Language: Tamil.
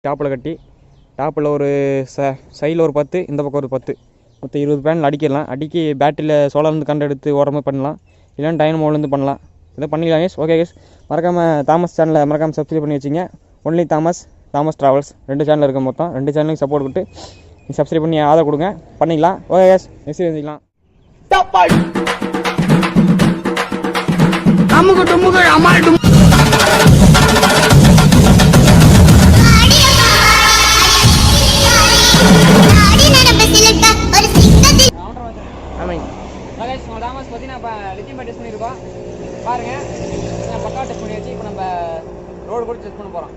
டாப்பில் கட்டி டாப்பில் ஒரு சைடில் ஒரு 10, இந்த பக்கம் ஒரு 10, மொத்தம் 20 பேனல் அடிக்கிடலாம். அடிக்கி பேட்டரியில் சோலார்லேருந்து கண்டு எடுத்து ஓரமாக பண்ணலாம், இல்லைன்னா டைனமோலேருந்து பண்ணலாம். இதை பண்ணிக்கலாம் கேஸ். ஓகே கேஸ், மறக்காமல் தாமஸ் சேனலை மறக்காமல் சப்ஸ்கிரைப் பண்ணி வச்சிங்க. ஒன்லி தாமஸ் ட்ராவல்ஸ் 2 சேனல் இருக்குது. மொத்தம் 2 சேனலுக்கு சப்போர்ட் கொடுத்து சப்ஸ்கிரைப் பண்ணி ஆதரவு கொடுங்க. பண்ணிக்கலாம். ஓகே கேஸ், நெக்ஸ்ட் வந்துக்கலாம். தாமஸ் பற்றி நான் இப்போ லித்தியம் டெஸ்ட் பண்ணியிருக்கோம் பாருங்கள். பக்கா டெஸ்ட் பண்ணி வச்சு இப்போ நம்ம ரோடு கூட செக் பண்ண போகிறோம்.